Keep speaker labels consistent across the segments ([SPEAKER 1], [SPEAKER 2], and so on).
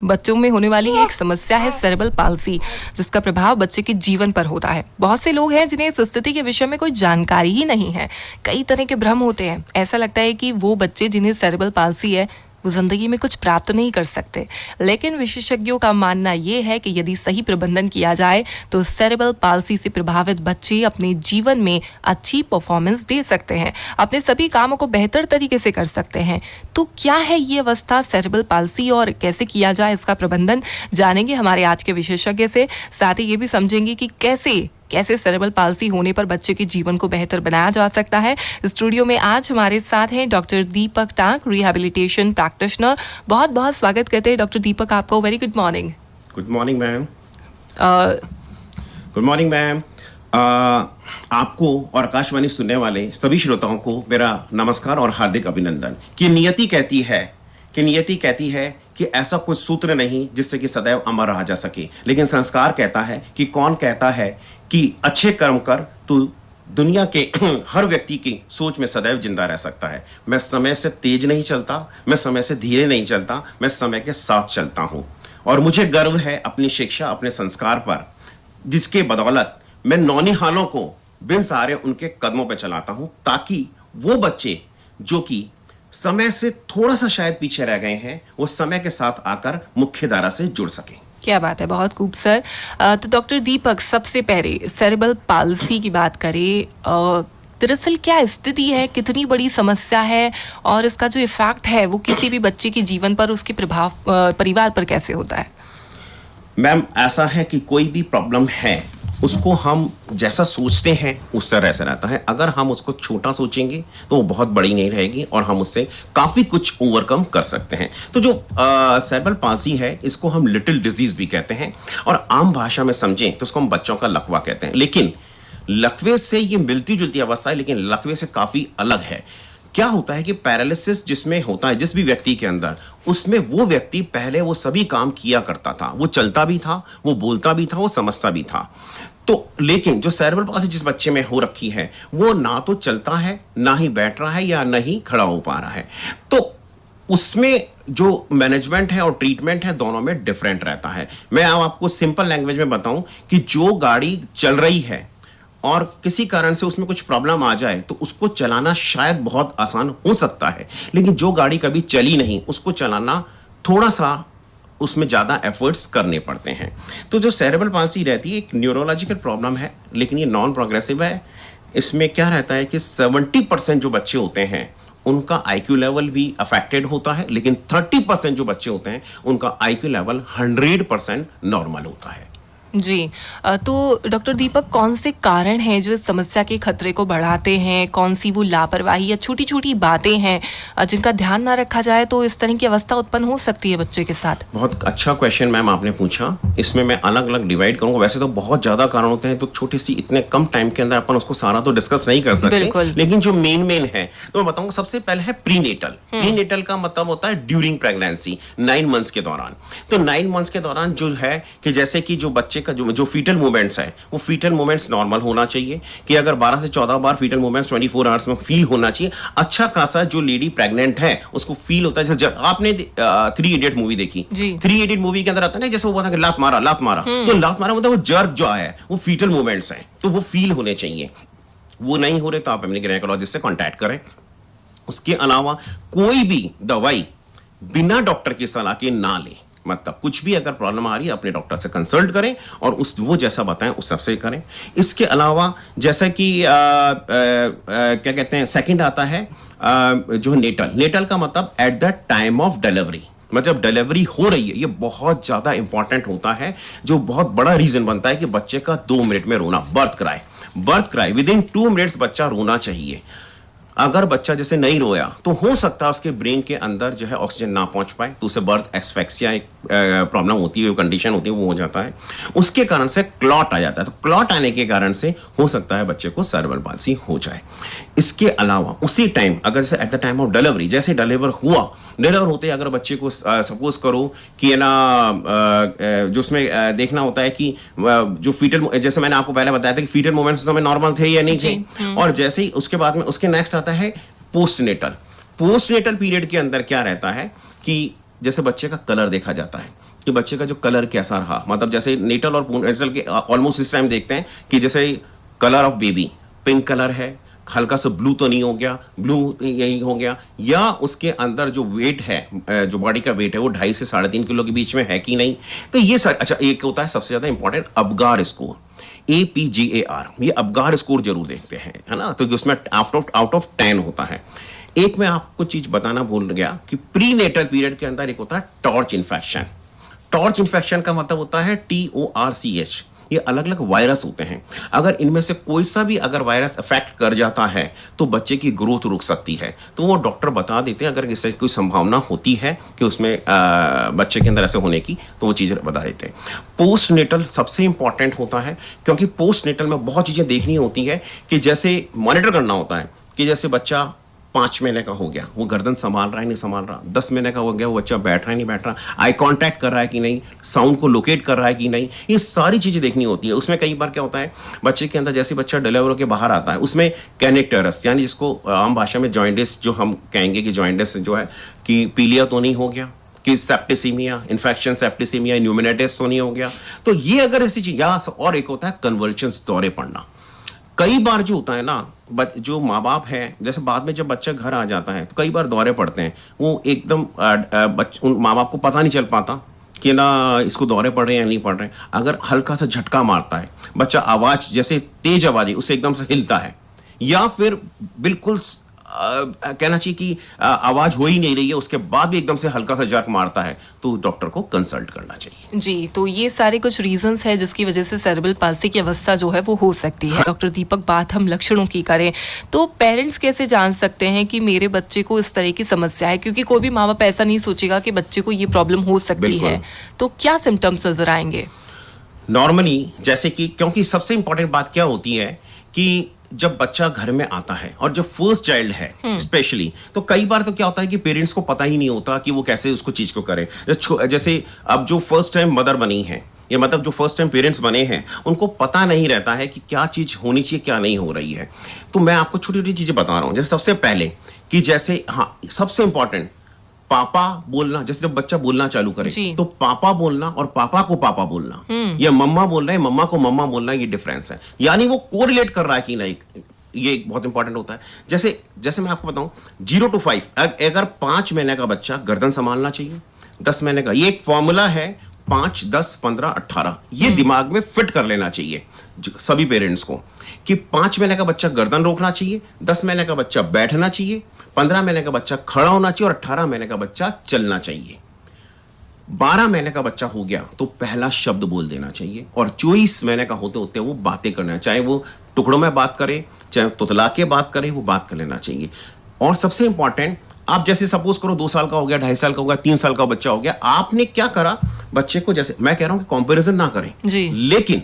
[SPEAKER 1] बच्चों में होने वाली एक समस्या है सेरेब्रल पाल्सी, जिसका प्रभाव बच्चे के जीवन पर होता है। बहुत से लोग हैं जिन्हें इस स्थिति के विषय में कोई जानकारी ही नहीं है। कई तरह के भ्रम होते हैं। ऐसा लगता है कि वो बच्चे जिन्हें सेरेब्रल पाल्सी है वो जिंदगी में कुछ प्राप्त नहीं कर सकते। लेकिन विशेषज्ञों का मानना ये है कि यदि सही प्रबंधन किया जाए तो सेरेब्रल पाल्सी से प्रभावित बच्चे अपने जीवन में अच्छी परफॉर्मेंस दे सकते हैं, अपने सभी कामों को बेहतर तरीके से कर सकते हैं। तो क्या है ये अवस्था सेरेब्रल पाल्सी और कैसे किया जाए इसका प्रबंधन, जानेंगे हमारे आज के विशेषज्ञ से। साथ ही ये भी समझेंगे कि कैसे सेरेब्रल पाल्सी होने पर बच्चे के जीवन को बेहतर बनाया जा सकता है। स्टूडियो में आज हमारे साथ हैं डॉक्टर दीपक टांक, रिहैबिलिटेशन प्रैक्टिशनर। बहुत बहुत स्वागत करते हैं डॉक्टर दीपक आपको। Very good morning.
[SPEAKER 2] Good morning ma'am. Good morning ma'am. आपको और आकाशवाणी सुनने वाले सभी श्रोताओं को मेरा नमस्कार और हार्दिक अभिनंदन। कि नियति कहती है कि ऐसा कोई सूत्र नहीं जिससे कि सदैव अमर रहा जा सके, लेकिन संस्कार कहता है कि कौन कहता है कि अच्छे कर्म कर तो दुनिया के हर व्यक्ति की सोच में सदैव जिंदा रह सकता है। मैं समय से तेज नहीं चलता, मैं समय से धीरे नहीं चलता, मैं समय के साथ चलता हूं। और मुझे गर्व है अपनी शिक्षा, अपने संस्कार पर, जिसके बदौलत मैं नौनिहालों को बिन सहारे उनके कदमों पर चलाता हूं, ताकि वो बच्चे जो कि समय से थोड़ा सा शायद पीछे रह गए हैं, वो समय के साथ आकर मुख्य धारा से जुड़ सकें।
[SPEAKER 1] क्या बात है, बहुत खूब सर। तो डॉक्टर दीपक, सबसे पहले सेरेब्रल पाल्सी की बात करें, दरअसल क्या स्थिति है, कितनी बड़ी समस्या है और इसका जो इफेक्ट है वो किसी भी बच्चे के जीवन पर, उसके प्रभाव परिवार पर कैसे होता है?
[SPEAKER 2] मैम, ऐसा है कि कोई भी प्रॉब्लम है उसको हम जैसा सोचते हैं उस तरह से रहता है। अगर हम उसको छोटा सोचेंगे तो वो बहुत बड़ी नहीं रहेगी और हम उससे काफी कुछ ओवरकम कर सकते हैं। तो जो सेरेब्रल पाल्सी है, इसको हम लिटिल डिजीज भी कहते हैं और आम भाषा में समझें तो उसको हम बच्चों का लकवा कहते हैं। लेकिन लकवे से ये मिलती जुलती अवस्था है, लेकिन लकवे से काफी अलग है। क्या होता है कि पैरालिसिस जिसमें होता है जिस भी व्यक्ति के अंदर, उसमें वो व्यक्ति पहले वो सभी काम किया करता था, वो चलता भी था, वो बोलता भी था, वो समझता भी था। तो लेकिन जो सेरेब्रल पाल्सी जिस बच्चे में हो रखी है, वो ना तो चलता है, ना ही बैठ रहा है, या ना ही खड़ा हो पा रहा है। तो उसमें जो मैनेजमेंट है और ट्रीटमेंट है, दोनों में डिफरेंट रहता है। मैं आपको सिंपल लैंग्वेज में बताऊं कि जो गाड़ी चल रही है और किसी कारण से उसमें कुछ प्रॉब्लम आ जाए तो उसको चलाना शायद बहुत आसान हो सकता है, लेकिन जो गाड़ी कभी चली नहीं, उसको चलाना थोड़ा सा उसमें ज्यादा एफर्ट्स करने पड़ते हैं। तो जो सेरेब्रल पाल्सी रहती है, एक न्यूरोलॉजिकल प्रॉब्लम है, लेकिन ये नॉन प्रोग्रेसिव है। इसमें क्या रहता है कि 70% जो बच्चे होते हैं उनका आईक्यू लेवल भी अफेक्टेड होता है, लेकिन 30% जो बच्चे होते हैं उनका आईक्यू लेवल 100% नॉर्मल होता है।
[SPEAKER 1] जी, तो डॉक्टर दीपक, कौन से कारण हैं जो इस समस्या के खतरे को बढ़ाते हैं? कौन सी वो लापरवाही या छोटी छोटी बातें हैं जिनका ध्यान ना रखा जाए तो इस तरह की अवस्था उत्पन्न हो सकती है बच्चे के साथ? बहुत
[SPEAKER 2] अच्छा क्वेश्चन मैम आपने पूछा। इसमें मैं अलग अलग डिवाइड करूंगा। वैसे तो बहुत ज्यादा कारण होते हैं, तो छोटी सी इतने कम टाइम के अंदर अपन उसको सारा तो डिस्कस नहीं कर सकते, लेकिन जो मेन है तो मैं बताऊंगा। सबसे पहले है प्रीनेटल। प्रीनेटल का मतलब होता है ड्यूरिंग प्रेगनेंसी, 9 मंथ्स के दौरान। तो 9 मंथ्स के दौरान जो है कि जैसे कि जो बच्चे का जो फीटल मूवमेंट्स है, वो फीटल मूवमेंट्स नॉर्मल होना चाहिए। कि अगर 12 से 14 बार फीटल मूवमेंट्स 24 आवर्स में फील होना चाहिए। अच्छा खासा जो लेडी प्रेग्नेंट है उसको फील होता है। जैसे आपने 3 इडियट मूवी देखी, 3 इडियट मूवी के अंदर आता है ना, जैसे वो बोलता है लात मारा तो लात मारा मतलब वो जर्क जो है वो फीटल मूवमेंट्स हैं, तो वो फील होने चाहिए। वो नहीं हो रहे तो आप अपने गायनेकोलॉजिस्ट से कांटेक्ट करें। उसके अलावा कोई भी दवाई बिना डॉक्टर की सलाह के ना लें। मतलब कुछ भी अगर प्रॉब्लम आ रही है, अपने डॉक्टर से कंसल्ट करें और वो जैसा बताएं उस सबसे करें। इसके अलावा जैसा कि क्या कहते हैं, सेकंड आता है जो नेटल का मतलब at the time of delivery, मतलब डिलीवरी हो रही है। ये बहुत ज्यादा इंपॉर्टेंट होता है, जो बहुत बड़ा रीजन बनता है कि बच्चे का 2 मिनट में रोना। बर्थ क्राई विदिन 2 मिनट्स बच्चा रोना चाहिए। अगर बच्चा जैसे नहीं रोया तो हो सकता है उसके ब्रेन के अंदर जो है ऑक्सीजन ना पहुंच पाए, तो उसे बर्थ एस्फेक्सिया एक प्रॉब्लम होती है, कंडीशन होती है, वो हो जाता है। उसके कारण से क्लॉट आ जाता है, तो क्लॉट आने के कारण से हो सकता है बच्चे को सेरेब्रल पाल्सी हो जाए। इसके अलावा उसी टाइम, अगर जैसे at the time of delivery, जैसे डिलीवर होते अगर बच्चे को सपोज करो कि ना जो उसमें देखना होता है कि जो फीटल, जैसे मैंने आपको पहले बताया था कि फीटल मूवमेंट्स तो नॉर्मल थे या नहीं थे, और जैसे ही उसके बाद में उसके नेक्स्ट आता है पोस्टनेटल पीरियड के अंदर क्या रहता है कि जैसे बच्चे का कलर देखा जाता है, कि बच्चे का जो कलर कैसा रहा, मतलब जैसे नेटल और पूर्णनेटल के ऑलमोस्ट इस टाइम देखते हैं कि जैसे colour of baby pink colour है, हल्का सा ब्लू तो नहीं हो गया, ब्लू यही हो गया, या उसके अंदर जो वेट है, जो बॉडी का वेट है वो 2.5 से 3.5 किलो के बीच में है कि नहीं। तो ये सर अच्छा, एक होता है सबसे ज्यादा इंपॉर्टेंट अबगार स्कोर, APGAR, ये अबगार स्कोर जरूर देखते हैं, है ना। तो उसमें आउट ऑफ 10 होता है। एक मैं आपको चीज बताना भूल गया कि प्री नेटल पीरियड के अंदर एक होता है टॉर्च इन्फेक्शन। टॉर्च इन्फेक्शन का मतलब होता है TORCH। ये अलग अलग वायरस होते हैं, अगर इनमें से कोई सा भी अगर वायरस अफेक्ट कर जाता है तो बच्चे की ग्रोथ रुक सकती है। तो वो डॉक्टर बता देते हैं, अगर इससे कोई संभावना होती है कि उसमें बच्चे के अंदर ऐसे होने की, तो वो चीज़ें बता देते हैं। पोस्ट नेटल सबसे इंपॉर्टेंट होता है, क्योंकि पोस्ट नेटल में बहुत चीज़ें देखनी होती है कि जैसे मॉनिटर करना होता है कि जैसे बच्चा 5 महीने का हो गया, वो गर्दन संभाल रहा है नहीं संभाल रहा, 10 महीने का हो गया, वो बच्चा बैठ रहा है नहीं बैठ रहा, आई कांटेक्ट कर रहा है कि नहीं, साउंड को लोकेट कर रहा है कि नहीं, ये सारी चीजें देखनी होती है। उसमें कई बार क्या होता है, बच्चे के अंदर जैसे बच्चा डिलीवर होकर बाहर आता है, उसमें कैनेक्टरस यानी जिसको आम भाषा में जॉइंटिस जो हम कहेंगे कि जॉइंटिस जो है कि पीलिया तो नहीं हो गया, कि सेप्टिसीमिया, इन्फेक्शन सेप्टिसीमिया, न्यूमिनेटिस तो नहीं हो गया। तो ये अगर ऐसी चीज, या और एक होता है कन्वर्जेंस, दौरे पड़ना। कई बार जो होता है ना, जो माँ बाप है, जैसे बाद में जब बच्चा घर आ जाता है तो कई बार दौरे पड़ते हैं, वो एकदम उन माँ बाप को पता नहीं चल पाता कि ना इसको दौरे पड़ रहे हैं या नहीं पड़ रहे हैं। अगर हल्का सा झटका मारता है बच्चा, आवाज जैसे तेज आवाज है उससे एकदम से हिलता है, या फिर बिल्कुल कहना चाहिए कि आवाज हो ही नहीं रही है, उसके बाद भी एकदम से हल्का सा जर्क मारता है, तो डॉक्टर को कंसल्ट करना चाहिए।
[SPEAKER 1] जी, तो ये सारे कुछ रीजंस है जिसकी वजह से सेरेब्रल पाल्सी की अवस्था जो है वो हो सकती है। डॉक्टर दीपक, बात हम लक्षणों की करें तो पेरेंट्स कैसे जान सकते हैं कि मेरे बच्चे को इस तरह की समस्या है, क्योंकि कोई भी माँ बाप ऐसा नहीं सोचेगा कि बच्चे को ये प्रॉब्लम हो सकती है। तो क्या सिम्टम्स नजर आएंगे
[SPEAKER 2] नॉर्मली? जैसे कि, क्योंकि सबसे इंपॉर्टेंट बात क्या होती है कि जब बच्चा घर में आता है और जब फर्स्ट चाइल्ड है स्पेशली, तो कई बार तो क्या होता है कि पेरेंट्स को पता ही नहीं होता कि वो कैसे उसको चीज को करें। जैसे अब जो फर्स्ट टाइम मदर बनी है, ये मतलब जो फर्स्ट टाइम पेरेंट्स बने हैं, उनको पता नहीं रहता है कि क्या चीज होनी चाहिए क्या नहीं हो रही है। तो मैं आपको छोटी छोटी चीजें बता रहा हूं। जैसे सबसे पहले कि जैसे, हाँ, सबसे इंपॉर्टेंट पापा बोलना। जैसे जब बच्चा बोलना चालू करे तो पापा बोलना और पापा को पापा बोलना, या मम्मा बोल रहे हैं मम्मा को मम्मा बोलना, ये डिफरेंस है। यानी वो कोरिलेट कर रहा है कि नहीं, ये बहुत इंपॉर्टेंट होता है। जैसे जैसे मैं आपको बताऊं, 0 to 5, अगर 5 महीने का बच्चा गर्दन संभालना चाहिए, 10 महीने का, ये एक फॉर्मूला है 5, 10, 15, 18, ये दिमाग में फिट कर लेना चाहिए सभी पेरेंट्स को कि 5 महीने का बच्चा गर्दन रोकना चाहिए, 10 महीने का बच्चा बैठना चाहिए, 15 महीने का बच्चा खड़ा होना चाहिए और 18 महीने का बच्चा चलना चाहिए। 12 महीने का बच्चा हो गया तो पहला शब्द बोल देना चाहिए, और 24 महीने का होते होते वो बातें करना, चाहे वो टुकड़ों में बात करे, चाहे तुतला के बात करे, वो बात कर लेना चाहिए। और सबसे इंपॉर्टेंट, आप जैसे सपोज करो 2 साल का हो गया, 2.5 साल का हो गया, 3 साल का बच्चा हो गया, आपने क्या करा बच्चे को, जैसे मैं कह रहा हूं कि कंपैरिजन ना करें, लेकिन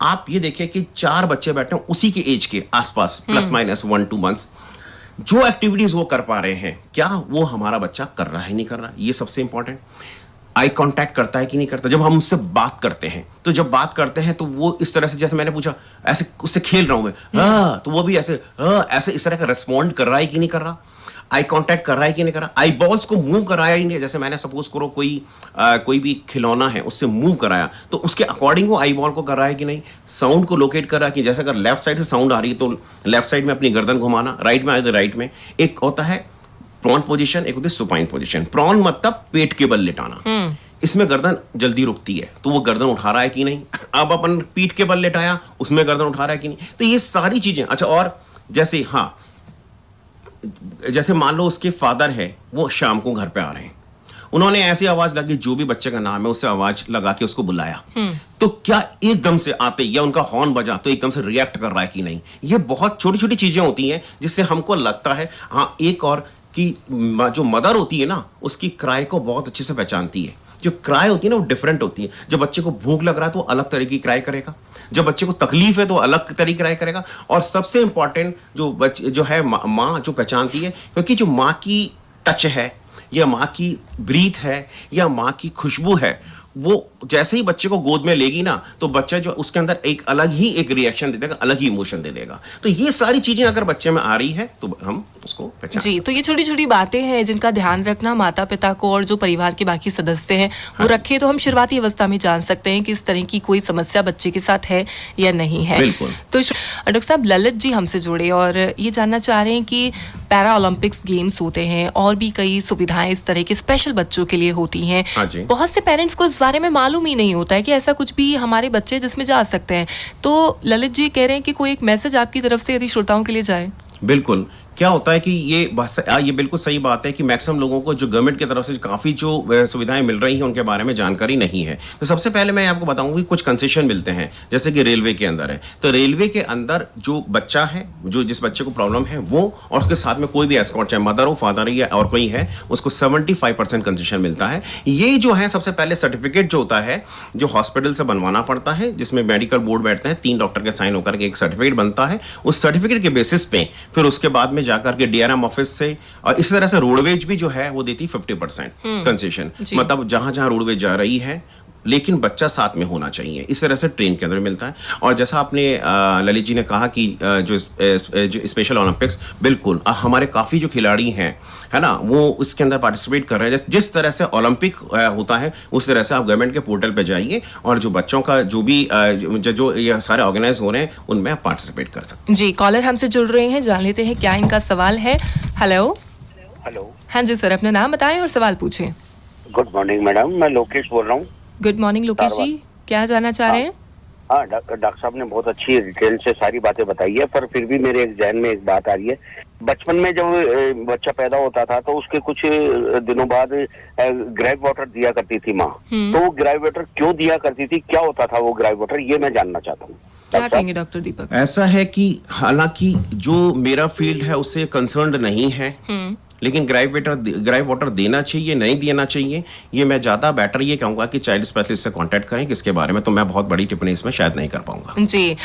[SPEAKER 2] आप ये देखिए कि 4 बच्चे बैठे हैं उसी के एज के आसपास, प्लस माइनस 1-2 मंथ्स, जो एक्टिविटीज वो कर पा रहे हैं, क्या वो हमारा बच्चा कर रहा है नहीं कर रहा, ये सबसे इंपॉर्टेंट। आई कांटेक्ट करता है कि नहीं करता, जब हम उससे बात करते हैं, तो जब बात करते हैं तो वो इस तरह से, जैसे मैंने पूछा ऐसे उससे खेल रहा हूं मैं, तो वो भी ऐसे ऐसे इस तरह का रिस्पॉन्ड कर रहा है कि नहीं कर रहा, आई कांटेक्ट कर रहा है कि नहीं कर रहा, आई बॉल्स को मूव कराया ही नहीं। जैसे मैंने सपोज करो कोई भी खिलौना है उससे मूव कराया, तो उसके अकॉर्डिंग वो आई बॉल को कर रहा है कि नहीं, साउंड को लोकेट कर रहा है कि जैसे अगर लेफ्ट साइड से साउंड आ रही है तो लेफ्ट साइड में अपनी गर्दन घुमाना, राइट में आए तो राइट में। एक होता है प्रॉन पोजीशन, एक होती है सुपाइन पोजीशन। प्रॉन मतलब पेट के बल लिटाना, इसमें गर्दन जल्दी रुकती है, तो वो गर्दन उठा रहा है कि नहीं। अब अपन पीठ के बल लेटाया, उसमें गर्दन उठा रहा है कि नहीं। तो ये सारी चीजें। अच्छा, और जैसे, हाँ, जैसे मान लो उसके फादर है, वो शाम को घर पे आ रहे हैं, उन्होंने ऐसी आवाज लगी, जो भी बच्चे का नाम है उससे आवाज लगा के उसको बुलाया, तो क्या एकदम से आते या उनका हॉर्न बजा तो एकदम से रिएक्ट कर रहा है कि नहीं। ये बहुत छोटी छोटी चीजें होती हैं जिससे हमको लगता है। हाँ, एक और कि जो मदर होती है ना, उसकी क्राई को बहुत अच्छे से पहचानती है। जो क्राई होती है ना, वो डिफरेंट होती है। जब बच्चे को भूख लग रहा है तो अलग तरह की क्राई करेगा, जब बच्चे को तकलीफ है तो अलग तरह की क्राई करेगा। और सबसे इंपॉर्टेंट जो है माँ जो पहचानती है, क्योंकि जो माँ की टच है, या माँ की ब्रीथ है, या माँ की खुशबू है, वो जैसे ही बच्चे को गोद में लेगी ना, तो बच्चा जो उसके अंदर एक अलग ही एक रिएक्शन दे देगा, अलग ही इमोशन दे देगा। तो ये सारी चीजें अगर बच्चे में आ रही है तो हम उसको पहचान
[SPEAKER 1] जी। तो ये छोटी छोटी बातें हैं जिनका ध्यान रखना माता पिता को और जो परिवार के बाकी सदस्य हैं वो रखे, तो हम शुरुआती अवस्था में जान सकते हैं कि इस तरह की कोई समस्या बच्चे के साथ है या नहीं है।
[SPEAKER 2] बिल्कुल।
[SPEAKER 1] तो डॉक्टर साहब, ललित जी हमसे जुड़े और ये जानना चाह रहे हैं कि पैरा ओलंपिक्स गेम्स होते हैं और भी कई सुविधाएं इस तरह के स्पेशल बच्चों के लिए होती हैं।
[SPEAKER 2] हाँ जी।
[SPEAKER 1] बहुत से पेरेंट्स को इस बारे में मालूम ही नहीं होता है कि ऐसा कुछ भी हमारे बच्चे जिसमें जा सकते हैं। तो ललित जी कह रहे हैं कि कोई एक मैसेज आपकी तरफ से यदि श्रोताओं के लिए जाए।
[SPEAKER 2] बिल्कुल। क्या होता है कि ये बिल्कुल सही बात है कि मैक्सिमम लोगों को जो गवर्नमेंट की तरफ से काफ़ी जो सुविधाएं मिल रही हैं उनके बारे में जानकारी नहीं है। तो सबसे पहले मैं आपको बताऊंगा कि कुछ कंसेशन मिलते हैं, जैसे कि रेलवे के अंदर है। तो रेलवे के अंदर जो बच्चा है, जो जिस बच्चे को प्रॉब्लम है वो और उसके साथ में कोई भी एस्कॉर्ट, चाहे मदर हो, फादर या और कोई है, उसको 75% कंसेशन मिलता है। ये जो है सबसे पहले सर्टिफिकेट जो होता है जो हॉस्पिटल से बनवाना पड़ता है, जिसमें मेडिकल बोर्ड बैठते हैं, 3 डॉक्टर के साइन होकर के एक सर्टिफिकेट बनता है। उस सर्टिफिकेट के बेसिस पे फिर उसके बाद में जाकर के डीआरएम ऑफिस से, और इस तरह से रोडवेज भी जो है वो देती 50% कंसेशन। मतलब जहां जहां रोडवेज जा रही है, लेकिन बच्चा साथ में होना चाहिए, इस तरह से ट्रेन के अंदर मिलता है। और जैसा आपने ललित जी ने कहा कि जो स्पेशल ओलंपिक्स, बिल्कुल हमारे काफ़ी जो खिलाड़ी हैं, है ना, वो उसके अंदर पार्टिसिपेट कर रहे हैं। जिस तरह से ओलंपिक होता है उस तरह से आप गवर्नमेंट के पोर्टल पे जाइए और जो बच्चों का जो भी जो ये सारे ऑर्गेनाइज हो रहे हैं उनमें आप पार्टिसिपेट कर सकते हैं।
[SPEAKER 1] जी, कॉलर हमसे जुड़ रहे हैं, जान लेते हैं क्या इनका सवाल है। हेलो। हाँ जी सर, अपना नाम बताएं और सवाल पूछें।
[SPEAKER 3] गुड मॉर्निंग मैडम, मैं लोकेश बोल रहा हूँ।
[SPEAKER 1] गुड मॉर्निंग लोकेश जी, क्या जानना चाह रहे हैं?
[SPEAKER 3] हाँ, डॉक्टर साहब ने बहुत अच्छी डिटेल से सारी बातें बताई है, पर फिर भी मेरे एक जहन में एक बात आ रही है। बचपन में जब बच्चा पैदा होता था तो उसके कुछ दिनों बाद ग्राइव वाटर दिया करती थी माँ, तो वो ग्राइव वाटर क्यों दिया करती थी, क्या होता था वो ग्राइव वाटर, ये मैं जानना चाहता हूँ।
[SPEAKER 1] क्या कहेंगे डॉक्टर दीपक?
[SPEAKER 2] ऐसा है कि हालांकि जो मेरा फील्ड है उससे कंसर्न्ड नहीं है, लेकिन ग्राइव वाटर देना चाहिए नहीं देना चाहिए, ये मैं ज़्यादा बेटर ये कहूँगा कि चाइल्ड स्पेशलिस्ट से कांटेक्ट करें। इसके बारे में तो मैं बहुत बड़ी टिप्पणी इसमें शायद नहीं कर पाऊंगा।
[SPEAKER 1] जी।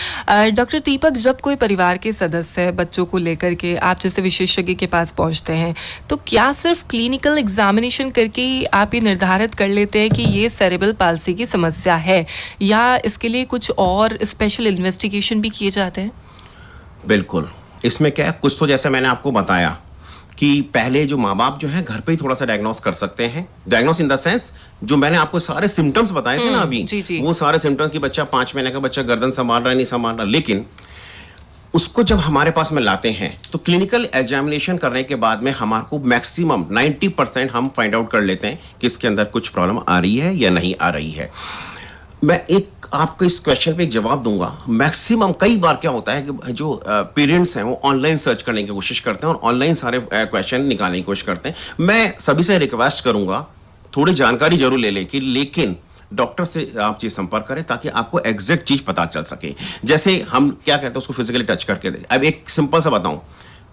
[SPEAKER 1] डॉक्टर दीपक, जब कोई परिवार के सदस्य बच्चों को लेकर के आप जैसे विशेषज्ञ के पास पहुंचते हैं, तो क्या सिर्फ क्लिनिकल एग्जामिनेशन करके ही आप ये निर्धारित कर लेते हैं कि ये सेरेब्रल पाल्सी की समस्या है, या इसके लिए कुछ और स्पेशल इन्वेस्टिगेशन भी किए जाते हैं?
[SPEAKER 2] बिल्कुल, इसमें क्या है, कुछ तो जैसे मैंने आपको बताया कि पहले जो माँ बाप जो है घर पे ही थोड़ा सा डायग्नोस कर सकते हैं। डायग्नोस इन द सेंस, जो मैंने आपको सारे सिम्टम्स बताए थे ना अभी,
[SPEAKER 1] जी।
[SPEAKER 2] वो सारे सिम्टम्स कि बच्चा 5 महीने का बच्चा गर्दन संभाल रहा है, नहीं संभाल रहा, लेकिन उसको जब हमारे पास में लाते हैं तो क्लिनिकल एग्जामिनेशन करने के बाद में हमारे को मैक्सिमम 90% हम फाइंड आउट कर लेते हैं कि इसके अंदर कुछ प्रॉब्लम आ रही है या नहीं आ रही है। मैं एक आपको इस क्वेश्चन पे एक जवाब दूंगा। मैक्सिमम कई बार क्या होता है कि जो पेरेंट्स हैं वो ऑनलाइन सर्च करने की कोशिश करते हैं और ऑनलाइन सारे क्वेश्चन निकालने की कोशिश करते हैं। मैं सभी से रिक्वेस्ट करूंगा थोड़ी जानकारी जरूर ले लें, लेकिन डॉक्टर से आप चीज संपर्क करें ताकि आपको एग्जैक्ट चीज पता चल सके। जैसे हम क्या कहते हैं उसको फिजिकली टच करके। अब एक सिंपल सा बताऊं,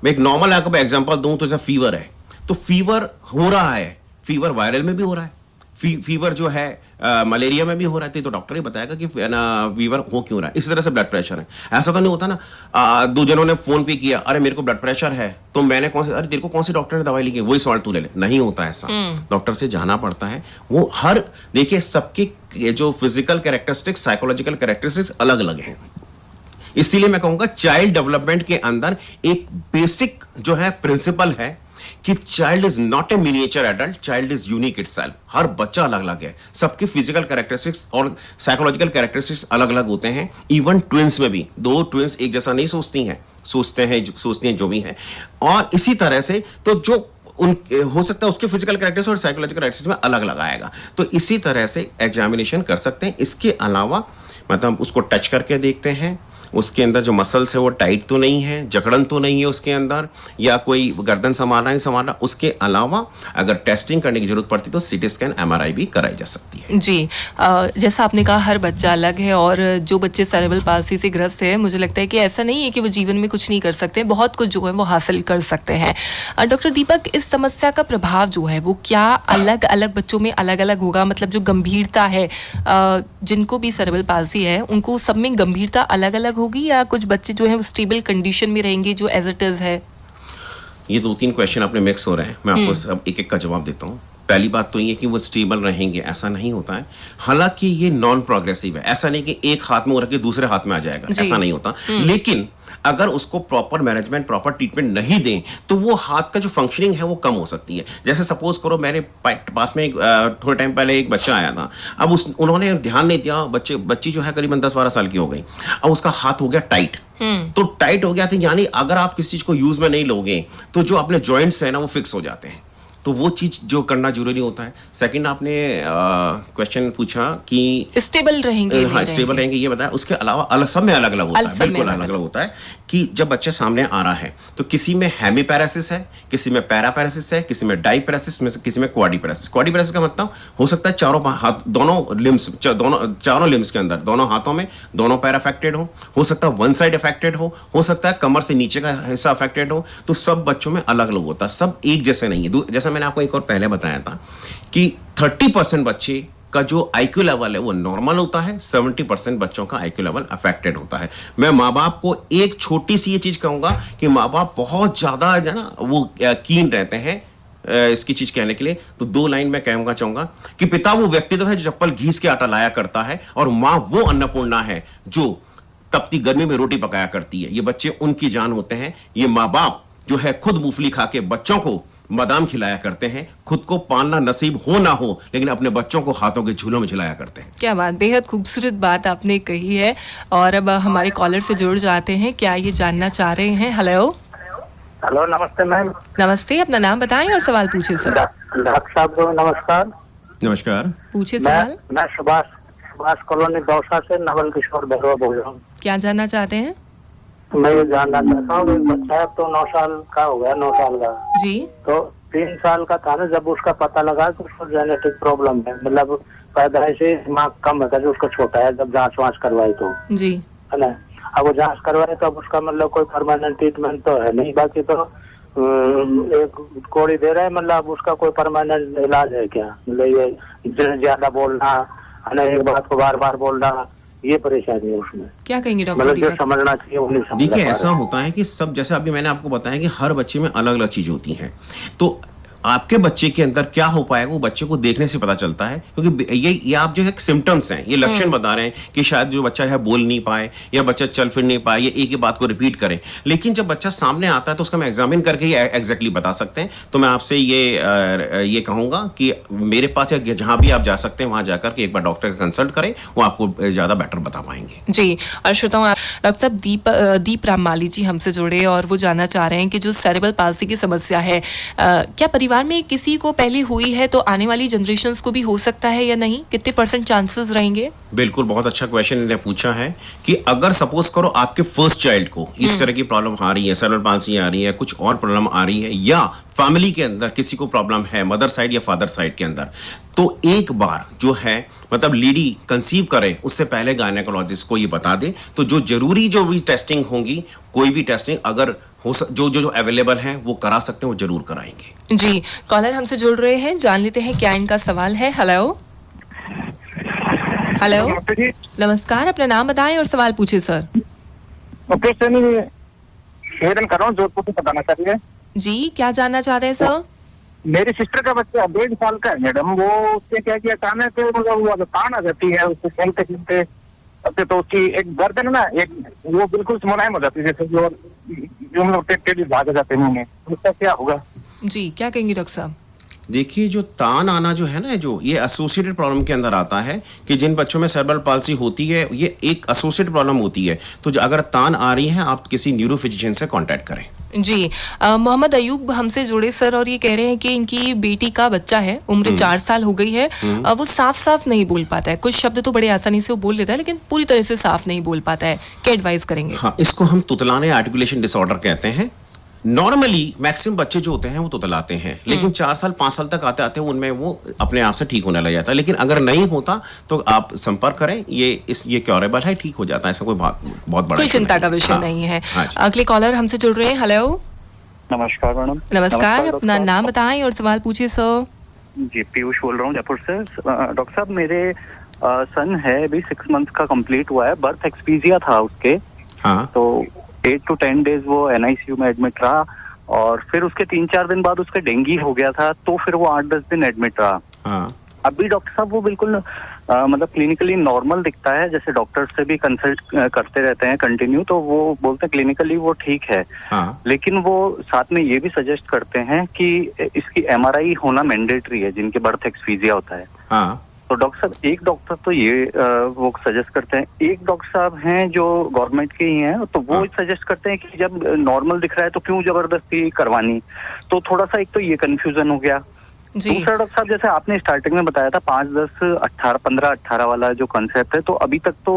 [SPEAKER 2] मैं एक नॉर्मल आपको एग्जांपल दूं तो जैसा फीवर है, तो फीवर हो रहा है, फीवर वायरल में भी हो रहा है, फीवर जो है मलेरिया में भी हो रहा है, तो डॉक्टर ही बताएगा कि फीवर हो क्यों रहा है। इसी तरह से ब्लड प्रेशर है, ऐसा तो नहीं होता ना 2 जनों ने फोन पे किया, अरे मेरे को ब्लड प्रेशर है, तो मैंने अरे तेरे को कौन सी डॉक्टर ने दवाई लिखी, वही सॉल्ट तू ले ले। नहीं होता ऐसा, डॉक्टर से जाना पड़ता है। वो देखिए सबके जो फिजिकल कैरेक्टरिस्टिक्स, साइकोलॉजिकल कैरेक्टरिस्टिक्स अलग अलग हैं। इसीलिए मैं कहूंगा चाइल्ड डेवलपमेंट के अंदर एक बेसिक जो है प्रिंसिपल है कि child is not a miniature adult, child is unique itself. हर बच्चा अलग अलग है, सबके फिजिकल कैरेक्टरिस्टिक्स और साइकोलॉजिकल कैरेक्टरिस्टिक्स अलग अलग होते हैं। इवन ट्विंस में भी 2 ट्विंस एक जैसा नहीं सोचती हैं जो भी हैं। और इसी तरह से तो जो हो सकता है उसके फिजिकल कैरेक्टर्स और साइकोलॉजिकल कैरेक्टर्स में अलग अलग आएगा। तो इसी तरह से एग्जामिनेशन कर सकते हैं। इसके अलावा मतलब उसको टच करके देखते हैं, उसके अंदर जो मसल्स है वो टाइट तो नहीं है, जकड़न तो नहीं है उसके अंदर, या कोई गर्दन संभाल नहीं संभाल रहा। उसके अलावा अगर टेस्टिंग करने की जरूरत पड़ती तो सीटी स्कैन, एमआरआई भी कराई जा सकती है।
[SPEAKER 1] जी, जैसा आपने कहा हर बच्चा अलग है और जो बच्चे सेरेब्रल पाल्सी से ग्रस्त है, मुझे लगता है कि ऐसा नहीं है कि वो जीवन में कुछ नहीं कर सकते, बहुत कुछ जो है वो हासिल कर सकते हैं। डॉक्टर दीपक, इस समस्या का प्रभाव जो है वो क्या अलग अलग बच्चों में अलग अलग होगा? मतलब जो गंभीरता है, जिनको भी सेरेब्रल पाल्सी है उनको सब में गंभीरता अलग अलग होगी, या कुछ बच्चे जो हैं वो स्टेबल कंडीशन में रहेंगे जो एज इट इज है?
[SPEAKER 2] ये 2-3 क्वेश्चन अपने मिक्स हो रहे हैं, मैं आपको सब एक एक का जवाब देता हूँ। पहली बात तो ये कि वो स्टेबल रहेंगे, ऐसा नहीं होता है। हालांकि ये नॉन प्रोग्रेसिव है, ऐसा नहीं कि एक हाथ में हो रख के दूसरे हाथ में आ जाएगा, ऐसा नहीं होता। लेकिन अगर उसको प्रॉपर मैनेजमेंट, प्रॉपर ट्रीटमेंट नहीं दें तो वो हाथ का जो फंक्शनिंग है वो कम हो सकती है। जैसे सपोज करो मेरे पास में थोड़े टाइम पहले एक बच्चा आया था, अब उन्होंने ध्यान नहीं दिया, बच्ची जो है करीबन 10-12 साल की हो गई, अब उसका हाथ हो गया टाइट। तो टाइट हो गया था, यानी अगर आप किसी चीज को यूज में नहीं लोगे तो जो अपने जॉइंट्स है ना वो फिक्स हो जाते हैं, तो वो चीज जो करना जरूरी होता है। सेकंड आपने क्वेश्चन पूछा कि
[SPEAKER 1] स्टेबल रहेंगे,
[SPEAKER 2] हाँ स्टेबल रहेंगे, ये बताया। उसके अलावा अलग सब में अलग अलग होता है, बिल्कुल अलग अलग होता है कि जब बच्चे सामने आ रहा है तो किसी में हेमीपैरासिस है, किसी में पैरापैरासिस है, किसी में डाइपैरासिस, किसी में क्वाड्रिपैरासिस। क्वाड्रिपैरासिस का मतलब हो सकता है चारों हाथ, दोनों लिम्स, चारों लिम्स के अंदर, दोनों हाथों में दोनों पैर अफेक्टेड हो सकता है वन साइड अफेक्टेड हो सकता है कमर से नीचे का हिस्सा अफेक्टेड हो। तो सब बच्चों में अलग अलग होता है, सब एक जैसे नहीं है। जैसा मैंने आपको एक और पहले बताया था कि 30% बच्चे का जो आईक्यू लेवल है वो नॉर्मल होता है, 70% बच्चों का आईक्यू लेवल अफेक्टेड होता है। मैं माँ बाप को एक छोटी सी ये चीज कहूंगा कि माँ बाप बहुत ज्यादा है ना वो कीन रहते हैं इसकी चीज कहने के लिए, तो 2 लाइन में कहूंगा चाहूंगा कि पिता वो व्यक्तित्व है जो चप्पल घीस के आटा लाया करता है, और माँ वो अन्नपूर्णा है जो तपती गर्मी में रोटी पकाया करती है। ये बच्चे उनकी जान होते हैं। ये माँ बाप जो है खुद मूंगफली खा के बच्चों को बादाम खिलाया करते हैं, खुद को पालना नसीब हो ना हो लेकिन अपने बच्चों को हाथों के झूलों में झुलाया करते हैं।
[SPEAKER 1] क्या बात, बेहद खूबसूरत बात आपने कही है। और अब हमारे कॉलर से जुड़ जाते हैं, क्या ये जानना चाह रहे हैं? हेलो
[SPEAKER 4] हेलो, नमस्ते मैम।
[SPEAKER 1] नमस्ते, अपना नाम बताएं और सवाल पूछे सर।
[SPEAKER 4] डॉक्टर साहब को नमस्कार।
[SPEAKER 2] नमस्कार,
[SPEAKER 1] पूछे सवाल।
[SPEAKER 4] मैं सुभाष कॉलोनी दौसा से नवल किशोर भैरवा बोल रहा हूँ।
[SPEAKER 1] क्या जानना चाहते हैं?
[SPEAKER 4] मैं ये जानना चाहता हूँ, एक बच्चा है तो 9 साल का हो गया, 9 साल का
[SPEAKER 1] जी।
[SPEAKER 4] तो 3 साल का था ना जब उसका पता लगा कि उसको जेनेटिक प्रॉब्लम है, मतलब पैदाइश से दिमाग कम है, जो उसका छोटा है। जब जांच वाँच करवाई तो
[SPEAKER 1] जी
[SPEAKER 4] है ना, अब वो जांच करवाए तो अब उसका मतलब कोई परमानेंट ट्रीटमेंट तो है नहीं, बाकी तो एक कोड़ी दे रहा है, मतलब उसका कोई परमानेंट इलाज है क्या? मतलब ये ज्यादा बोलना है ना, एक बात को बार बार बोलना, ये परेशानी है उसमें।
[SPEAKER 1] क्या कहेंगे डॉक्टर?
[SPEAKER 4] मतलब जो समझना चाहिए वो नहीं समझ।
[SPEAKER 2] देखिए ऐसा होता है कि सब, जैसे अभी मैंने आपको बताया कि हर बच्चे में अलग अलग चीज होती है, तो आपके बच्चे के अंदर क्या हो पाएगा वो बच्चे को देखने से पता चलता है, क्योंकि ये आप जो है सिम्टम्स हैं, ये लक्षण बता रहे हैं कि शायद जो बच्चा है बोल नहीं पाए या बच्चा चल फिर नहीं पाए या एक ही बात को रिपीट करे। लेकिन जब बच्चा सामने आता है तो उसका हम एग्जामिन करके ये एग्जैक्टली बता सकते हैं। तो मैं आपसे ये कहूंगा कि मेरे पास या जहां भी आप जा सकते हैं वहां जाकर के एक बार डॉक्टर का कंसल्ट करें, वो आपको ज्यादा बेटर बता पाएंगे।
[SPEAKER 1] जी। और श्रोताओं, डॉक्टर साहब दीप राममाली जी हमसे जुड़े और वो जानना चाह रहे हैं कि जो सेरेब्रल पाल्सी की समस्या है, क्या परिवार में किसी को पहले हुई है तो आने वाली जनरेशन्स को भी हो सकता है या नहीं? कितने % चांसेस रहेंगे?
[SPEAKER 2] बिल्कुल, बहुत अच्छा क्वेश्चन इन्होंने पूछा है कि अगर सपोज करो आपके फर्स्ट चाइल्ड को इस तरह की प्रॉब्लम आ रही है, सेरेब्रल पाल्सी आ रही है, कुछ और प्रॉब्लम आ रही है, या फैमिली के अंदर किसी को प्रॉब्लम है मदर साइड या फादर साइड के अंदर, तो एक बार जो है मतलब लेडी कंसीव करे उससे पहले गायनेकोलॉजिस्ट को ये बता दे, तो जो जरूरी जो भी टेस्टिंग होंगी, कोई भी टेस्टिंग अगर जो अवेलेबल है वो करा सकते हैं, वो जरूर कराएंगे।
[SPEAKER 1] जी। कॉलर हमसे जुड़ रहे हैं, जान लेते हैं क्या इनका सवाल है। हेलो नमस्कार, अपना नाम बताएं और सवाल पूछे सर।
[SPEAKER 4] निवेदन कर रहा हूँ, जोधपुर से बताना चाहिए
[SPEAKER 1] जी। क्या जानना चाहते हैं सर?
[SPEAKER 4] मेरी सिस्टर का बच्चा 1.5 साल का है मैडम, वो उससे क्या किया अचानक मतलब वो तान आ जाती है, उसको खेलते खेलते तो उसकी एक गर्दन ना एक वो बिल्कुल मुलायम हो जाती है, जैसे जो मतलब टेढ़ी भाग जाते हैं मुंह में, उसका क्या होगा?
[SPEAKER 1] जी, क्या कहेंगे डॉक्टर साहब?
[SPEAKER 2] देखिए जो तान आना जो है ना, जो ये एसोसिएटेड प्रॉब्लम के अंदर आता है कि जिन बच्चों में सेरेब्रल पाल्सी होती है ये एक एसोसिएटेड प्रॉब्लम होती है, तो अगर तान आ रही है आप किसी न्यूरो फिजिशियन से कांटेक्ट करें।
[SPEAKER 1] जी। मोहम्मद अयूब हमसे जुड़े सर और ये कह रहे हैं कि इनकी बेटी का बच्चा है, उम्र 4 साल हो गई है, वो साफ साफ नहीं बोल पाता है, कुछ शब्द तो बड़े आसानी से वो बोल लेता है लेकिन पूरी तरह से साफ नहीं बोल पाता है, क्या एडवाइस करेंगे?
[SPEAKER 2] हाँ, इसको हम तुतलाने आर्टिकुलेशन डिसऑर्डर कहते हैं। नॉर्मली मैक्सिमम बच्चे जो होते हैं वो तुतलाते हैं, लेकिन 4 साल 5 साल तक आते आते उनमें वो अपने आप से ठीक होने लग जाता है। लेकिन अगर नहीं होता तो आप संपर्क करें, ये क्योरेबल है, ठीक हो जाता है, ऐसा कोई बहुत बड़ा
[SPEAKER 1] कोई चिंता का विषय नहीं है। अगले कॉलर हमसे जुड़ रहे हैं। हेलो
[SPEAKER 5] नमस्कार मैडम।
[SPEAKER 1] नमस्कार, अपना नाम बताएं और सवाल पूछिए सर।
[SPEAKER 5] जी, पीयूष बोल रहा हूँ जयपुर से। डॉक्टर साहब, मेरे सन है, अभी 6 मंथ का कंप्लीट हुआ है, बर्थ एक्सपीजिया था उसके।
[SPEAKER 2] हाँ।
[SPEAKER 5] तो 8 to 10 days वो NICU में एडमिट रहा, और फिर उसके 3-4 दिन बाद उसका डेंगू हो गया था, तो फिर वो 8-10 दिन एडमिट रहा।
[SPEAKER 2] हाँ।
[SPEAKER 5] अभी डॉक्टर साहब वो बिल्कुल मतलब क्लिनिकली नॉर्मल दिखता है, जैसे डॉक्टर से भी कंसल्ट करते रहते हैं कंटिन्यू, तो वो बोलते हैं क्लिनिकली वो ठीक है।
[SPEAKER 2] हाँ।
[SPEAKER 5] लेकिन वो साथ में ये भी सजेस्ट करते हैं कि इसकी MRI होना मैंडेटरी है जिनके बर्थ एक्सफीजिया होता है।
[SPEAKER 2] हाँ।
[SPEAKER 5] तो डॉक्टर साहब, एक डॉक्टर तो ये वो सजेस्ट करते हैं, एक डॉक्टर साहब हैं जो गवर्नमेंट के ही हैं, तो वो सजेस्ट करते हैं कि जब नॉर्मल दिख रहा है तो क्यों जबरदस्ती करवानी। तो थोड़ा सा एक तो ये कंफ्यूजन हो गया। दूसरा डॉक्टर साहब, जैसे आपने स्टार्टिंग में बताया था 5, 10, 18, 15, 18 वाला जो कंसेप्ट है, तो अभी तक तो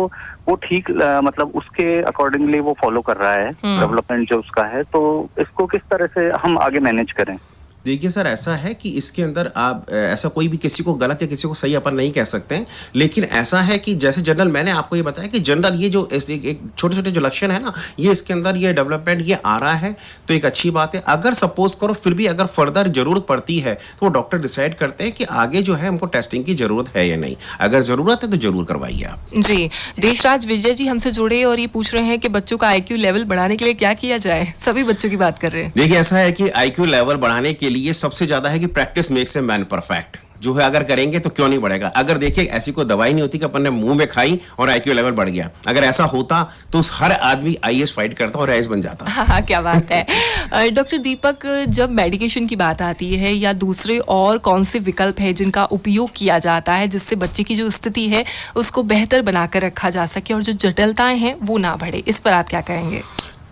[SPEAKER 5] वो ठीक मतलब उसके अकॉर्डिंगली वो फॉलो कर रहा है डेवलपमेंट जो उसका है। तो इसको किस तरह से हम आगे मैनेज करें?
[SPEAKER 2] देखिए सर, ऐसा है कि इसके अंदर आप ऐसा कोई भी किसी को गलत या किसी को सही अपन नहीं कह सकते हैं, लेकिन ऐसा है कि जैसे जनरल मैंने आपको ये बताया कि जनरल ये जो एक छोटे छोटे जो लक्षण है ना, ये इसके अंदर ये डेवलपमेंट ये आ रहा है, तो एक अच्छी बात है। अगर सपोज करो फिर भी अगर फर्दर जरूरत पड़ती है तो वो डॉक्टर डिसाइड करते हैं कि आगे जो है हमको टेस्टिंग की जरूरत है या नहीं। अगर जरूरत है तो जरूर करवाइए आप।
[SPEAKER 1] जी, देशराज विजय जी हमसे जुड़े और ये पूछ रहे हैं कि बच्चों का IQ लेवल बढ़ाने के लिए क्या किया जाए। सभी बच्चों की बात कर रहे हैं।
[SPEAKER 2] देखिए, ऐसा है कि IQ लेवल बढ़ाने के लिए सबसे ज्यादा है कि practice makes a man perfect. जो है अगर करेंगे तो क्यों नहीं बढ़ेगा। अगर देखिए ऐसी कोई दवाई नहीं होती कि अपन ने मुंह में खाई और IQ लेवल बढ़ गया। अगर ऐसा होता तो हर आदमी IAS फाइट करता और IAS बन जाता।
[SPEAKER 1] हाँ, क्या बात है। डॉक्टर दीपक, जब मेडिकेशन की बात आती है या दूसरे और कौन से विकल्प है जिनका उपयोग किया जाता है जिससे बच्चे की जो स्थिति है उसको बेहतर बनाकर रखा जा सके और जो जटिलताएं हैं वो ना बढ़े, इस पर आप क्या कहेंगे?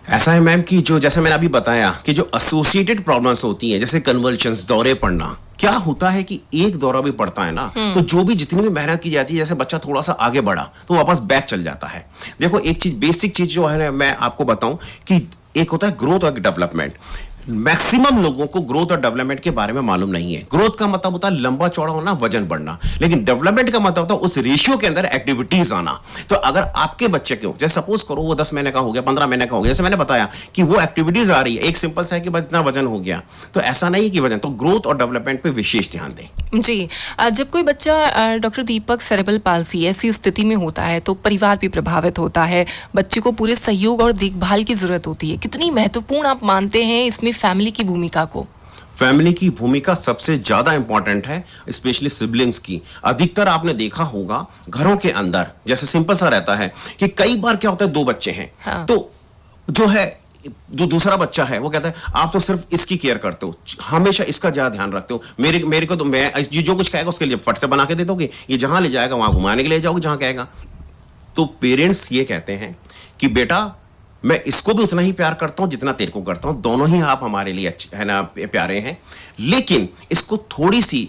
[SPEAKER 2] ऐसा है मैम कि जो जैसे मैंने अभी बताया कि जो एसोसिएटेड प्रॉब्लम्स होती हैं, जैसे कन्वल्शंस, दौरे पड़ना, क्या होता है कि एक दौरा भी पड़ता है ना तो जो भी जितनी भी मेहनत की जाती है, जैसे बच्चा थोड़ा सा आगे बढ़ा तो वापस बैक चल जाता है। देखो, एक चीज बेसिक चीज जो है ना, मैं आपको बताऊं कि एक होता है ग्रोथ और डेवलपमेंट। मैक्सिमम लोगों को ग्रोथ और डेवलपमेंट के बारे में मालूम नहीं है। ग्रोथ का मतलब होता है लंबा चौड़ा होना, वजन बढ़ना, लेकिन डेवलपमेंट का मतलब होता है उस रेशियो के अंदर एक्टिविटीज आना। तो अगर आपके बच्चे को, जैसे सपोज करो वो 10 महीने का हो गया, 15 महीने का हो गया, जैसे मैंने बताया कि वो एक्टिविटीज आ रही है, एक सिंपल सा है कि बस इतना वजन हो गया, तो ऐसा नहीं कि वजन, तो ग्रोथ और डेवलपमेंट पे विशेष ध्यान दें।
[SPEAKER 1] जी, जब कोई बच्चा डॉक्टर दीपक सेरेब्रल पाल्सी ऐसी स्थिति में होता है तो परिवार भी प्रभावित होता है, बच्चे को पूरे सहयोग और देखभाल की जरूरत होती है। कितनी महत्वपूर्ण आप मानते हैं इसमें फैमिली की भूमिका को?
[SPEAKER 2] फैमिली की भूमिका सबसे ज्यादा इंपॉर्टेंट है, स्पेशली सिबलिंग्स की। अधिकतर आपने देखा होगा घरों के अंदर जैसे सिंपल सा रहता है कि कई बार क्या होता है, 2 बच्चे हैं। हाँ। तो जो है जो दूसरा बच्चा है वो कहता है आप तो सिर्फ इसकी केयर करते हो, हमेशा इसका ज्यादा ध्यान रखते हो, मेरे को तो मैं जो कुछ कहेगा उसके लिए फट से बना के दे दोगे, ये जहां ले जाएगा वहां घुमाने के लिए जाओगे जहां कहेगा। तो पेरेंट्स ये कहते हैं कि बेटा मैं इसको भी उतना ही प्यार करता हूं जितना तेरे को करता हूं, दोनों ही आप हमारे लिए अच्छे है ना, प्यारे हैं, लेकिन इसको थोड़ी सी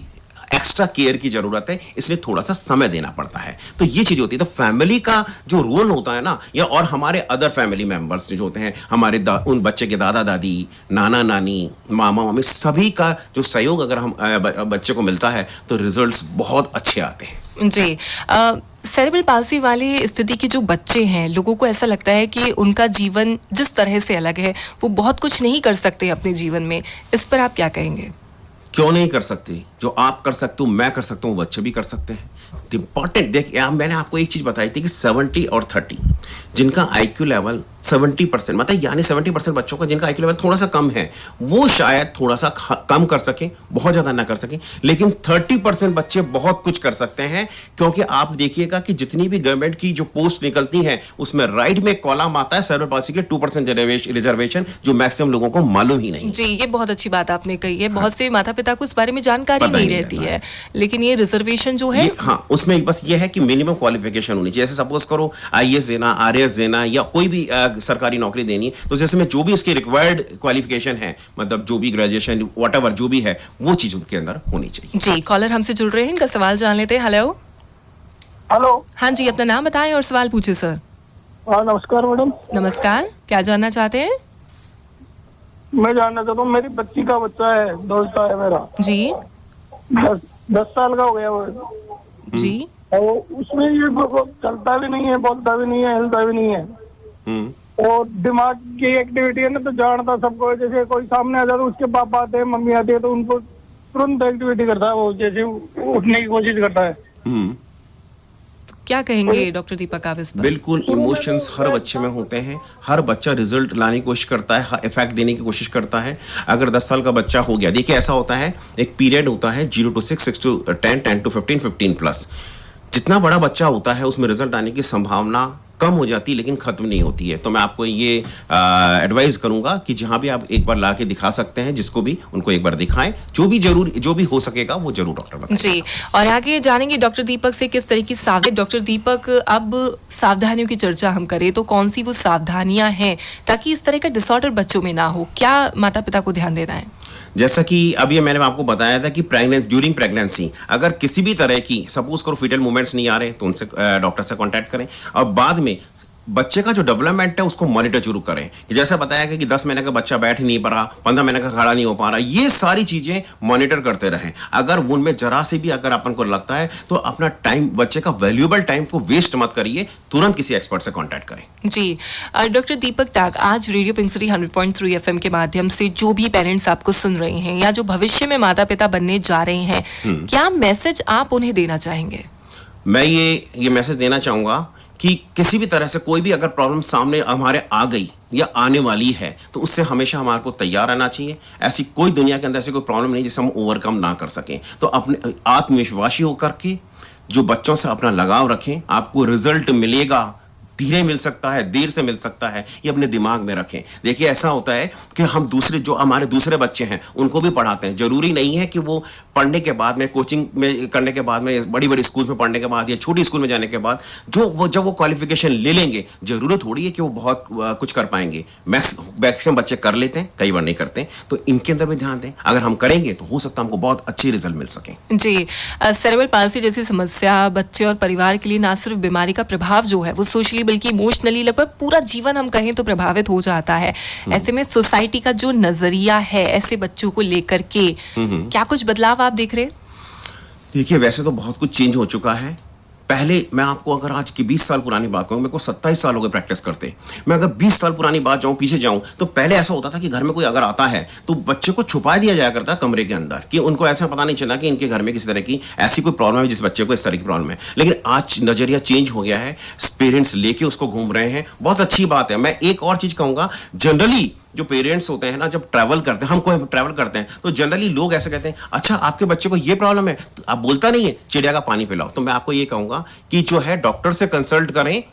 [SPEAKER 2] एक्स्ट्रा केयर की जरूरत है, इसलिए थोड़ा सा समय देना पड़ता है। तो ये चीज होती है। तो फैमिली का जो रोल होता है ना, या और हमारे अदर फैमिली मेंबर्स जो होते हैं, हमारे उन बच्चे के दादा दादी, नाना नानी, मामा मामी, सभी का जो सहयोग अगर हम बच्चे को मिलता है तो रिजल्ट्स बहुत अच्छे आते हैं।
[SPEAKER 1] जी, सेरेब्रल पाल्सी वाली स्थिति के जो बच्चे हैं, लोगों को ऐसा लगता है कि उनका जीवन जिस तरह से अलग है, वो बहुत कुछ नहीं कर सकते अपने जीवन में, इस पर आप क्या कहेंगे?
[SPEAKER 2] क्यों नहीं कर सकते? जो आप कर सकते हो, मैं कर सकता हूं, बच्चे भी कर सकते हैं। इंपॉर्टेंट देखिए, मैंने आपको एक चीज बताई थी कि 70 और 30 जिनका IQ लेवल 70%, मतलब यानी 70% बच्चों का जिनका IQ लेवल थोड़ा सा कम है, वो शायद थोड़ा सा कम कर सके, बहुत ज्यादा ना कर सके, लेकिन 30% बच्चे बहुत कुछ कर सकते हैं। क्योंकि आप देखिएगा कि जितनी भी गवर्नमेंट की जो पोस्ट निकलती है उसमें राइट में कॉलम आता है सेरेब्रल पाल्सी के 2% रिजर्वेशन, जो मैक्सिमम लोगों को मालूम ही नहीं।
[SPEAKER 1] जी, ये बहुत अच्छी बात आपने कही है। बहुत से माता पिता को इस बारे में जानकारी नहीं रहती है, लेकिन ये रिजर्वेशन जो है,
[SPEAKER 2] हाँ, उसमें बस ये है कि मिनिमम क्वालिफिकेशन होनी चाहिए। जैसे सपोज करो IAS देना, RAS देना, या कोई भी सरकारी नौकरी देनी है, तो जैसे में जो भी उसकी रिक्वायर्ड क्वालिफिकेशन है, मतलब जो भी ग्रेजुएशन व्हाटएवर जो भी है, वो चीज उनके अंदर होनी चाहिए।
[SPEAKER 1] जी, कॉलर हमसे जुड़ रहे हैं, इनका सवाल जान लेते हैं। हेलो।
[SPEAKER 6] हेलो।
[SPEAKER 1] हाँ जी, अपना नाम बताएं और सवाल पूछे सर।
[SPEAKER 6] नमस्कार मैडम।
[SPEAKER 1] नमस्कार, क्या जानना चाहते हैं?
[SPEAKER 6] मैं जानना चाहता हूँ, मेरी बच्ची का बच्चा है, दोस्त है मेरा
[SPEAKER 1] जी।
[SPEAKER 6] 10 साल का हो गया वो
[SPEAKER 1] जी।
[SPEAKER 6] और उसमें ये चलता भी नहीं है, बोलता भी नहीं है, हिलता भी नहीं है, और दिमाग की एक्टिविटी है ना तो जानता सबको। जैसे कोई सामने आ जाता है, उसके पापा आते हैं, मम्मी आती है, तो उनको तुरंत एक्टिविटी करता है, वो जैसे उठने की कोशिश करता है।
[SPEAKER 1] क्या कहेंगे डॉक्टर दीपक आप इस पर?
[SPEAKER 2] बिल्कुल, इमोशंस हर बच्चे में होते हैं। हर बच्चा रिजल्ट लाने की कोशिश करता है, इफेक्ट देने की कोशिश करता है। अगर 10 साल का बच्चा हो गया, देखिए ऐसा होता है, एक पीरियड होता है 0 to 6, 6 to 10, 10 to 15, 15+। जितना बड़ा बच्चा होता है उसमें रिजल्ट आने की संभावना कम हो जाती है लेकिन खत्म नहीं होती है। तो मैं आपको ये एडवाइस करूंगा कि जहां भी आप एक बार ला के दिखा सकते हैं, जिसको भी, उनको एक बार दिखाएं। जो भी हो सकेगा वो जरूर डॉक्टर बताएं।
[SPEAKER 1] जी, और आगे जानेंगे डॉक्टर दीपक से किस तरह की डॉक्टर दीपक, अब सावधानियों की चर्चा हम करें तो कौन सी वो सावधानियां हैं ताकि इस तरह का डिसऑर्डर बच्चों में ना हो? क्या माता पिता को ध्यान देना है?
[SPEAKER 2] जैसा कि अभी मैंने आपको बताया था कि ड्यूरिंग प्रेगनेंसी अगर किसी भी तरह की, सपोज करो फीटल मूवमेंट्स नहीं आ रहे, तो उनसे डॉक्टर से कांटेक्ट करें। और बाद में बच्चे का जो डेवलपमेंट है उसको मॉनिटर जरूर करें। जैसा बताया गया कि 10 महीने का बच्चा बैठ नहीं पा रहा, 15 महीने का खड़ा नहीं हो पा रहा, ये सारी चीजें मॉनिटर करते रहें। अगर उनमें जरा से भी अगर अपन को लगता है तो अपना टाइम, बच्चे का वैल्यूएबल टाइम को वेस्ट मत करिए, तुरंत किसी एक्सपर्ट से कॉन्टैक्ट करें।
[SPEAKER 1] जी, डॉक्टर दीपक टाक, आज रेडियो पिंक सिटी 100.3 FM के माध्यम से जो भी पेरेंट्स आपको सुन रहे हैं या जो भविष्य में माता पिता बनने जा रहे हैं, क्या मैसेज आप उन्हें देना चाहेंगे?
[SPEAKER 2] मैं ये मैसेज देना चाहूंगा कि किसी भी तरह से कोई भी अगर प्रॉब्लम सामने हमारे आ गई या आने वाली है तो उससे हमेशा हमारे को तैयार रहना चाहिए। ऐसी कोई दुनिया के अंदर ऐसी कोई प्रॉब्लम नहीं जिसे हम ओवरकम ना कर सकें। तो अपने आत्मविश्वासी होकर के जो बच्चों से अपना लगाव रखें, आपको रिजल्ट मिलेगा, धीरे मिल सकता है, देर से मिल सकता है, ये अपने दिमाग में रखें। देखिए ऐसा होता है कि हम जो हमारे दूसरे बच्चे हैं उनको भी पढ़ाते हैं। जरूरी नहीं है कि वो पढ़ने के बाद में, कोचिंग में करने के बाद में, बड़ी बड़ी स्कूल में पढ़ने के बाद या छोटी स्कूल में जाने के बाद जब वो क्वालिफिकेशन ले लेंगे, जरूरत थोड़ी है कि वो बहुत कुछ कर पाएंगे। मैक्सिमम बच्चे कर लेते हैं, कई बार नहीं करते, तो इनके अंदर भी ध्यान दें। अगर हम करेंगे तो हो सकता है हमको बहुत अच्छे रिजल्ट मिल सके।
[SPEAKER 1] जी, सेरेब्रल पाल्सी जैसी समस्या बच्चे और परिवार के लिए ना सिर्फ बीमारी का प्रभाव जो है वो सोशली बल्कि इमोशनली लगभग पूरा जीवन हम कहें तो प्रभावित हो जाता है। ऐसे में सोसाइटी का जो नजरिया है ऐसे बच्चों को लेकर के, क्या कुछ बदलाव आप देख रहे हैं?
[SPEAKER 2] देखिए वैसे तो बहुत कुछ चेंज हो चुका है। पहले मैं आपको अगर आज की 20 साल पुरानी बात कहूं, मेरे को 27 साल हो गए प्रैक्टिस करते। मैं अगर 20 साल पुरानी बात पीछे जाऊं तो पहले ऐसा होता था कि घर में कोई अगर आता है तो बच्चे को छुपा दिया जाया करता कमरे के अंदर, कि उनको ऐसा पता नहीं चला कि इनके घर में किसी तरह की ऐसी कोई प्रॉब्लम है जिस बच्चे को इस तरह की प्रॉब्लम है। लेकिन आज नजरिया चेंज हो गया है, पेरेंट्स लेके उसको घूम रहे हैं, बहुत अच्छी बात है। मैं एक और चीज कहूंगा, जनरली जो पेरेंट्स होते हैं ना, जब ट्रैवल करते हैं, हम कोई ट्रैवल करते हैं तो जनरली लोग ऐसे कहते हैं, अच्छा आपके बच्चे को ये प्रॉब्लम है, तो आप बोलता नहीं है, चिड़िया का पानी पिलाओ। तो मैं आपको ये कहूंगा कि जो है डॉक्टर से कंसल्ट करें।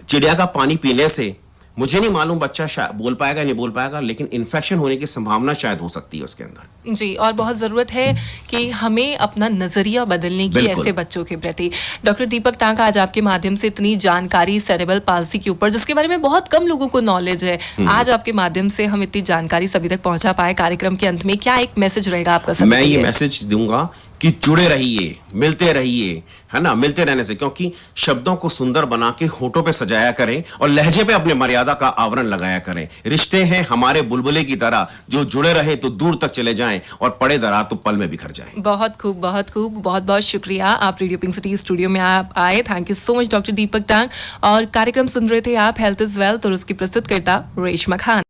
[SPEAKER 2] चिड़िया का पानी पीने से मुझे नहीं मालूम बच्चा बोल पाएगा नहीं बोल पाएगा, लेकिन इन्फेक्शन होने की संभावना शायद हो सकती है उसके अंदर।
[SPEAKER 1] जी, और बहुत ज़रूरत है कि हमें अपना नज़रिया बदलने की ऐसे बच्चों के प्रति। डॉक्टर दीपक टांक, आज आपके माध्यम से इतनी जानकारी सेरेब्रल पाल्सी के ऊपर, जिसके बारे में बहुत कम लोगों को नॉलेज है, आज आपके माध्यम से हम इतनी जानकारी सभी तक पहुंचा पाए। कार्यक्रम के अंत में क्या एक मैसेज रहेगा आपका?
[SPEAKER 2] मैं ये मैसेज दूंगा कि जुड़े रहिए, मिलते रहिए, है ना। मिलते रहने से, क्योंकि शब्दों को सुंदर बना के होठों पे सजाया करें और लहजे पे अपने मर्यादा का आवरण लगाया करें। रिश्ते हैं हमारे बुलबुले की तरह, जो जुड़े रहे तो दूर तक चले जाएं और पड़े दरार तो पल में बिखर जाएं।
[SPEAKER 1] बहुत खूब, बहुत खूब, बहुत बहुत शुक्रिया आप रेडियो पिंक सिटी स्टूडियो में आप आए। Thank you so much doctor Deepak Tang. और कार्यक्रम सुन रहे थे आप हेल्थ इज वेल्थ और उसकी प्रस्तुतकर्ता रेशमा खान।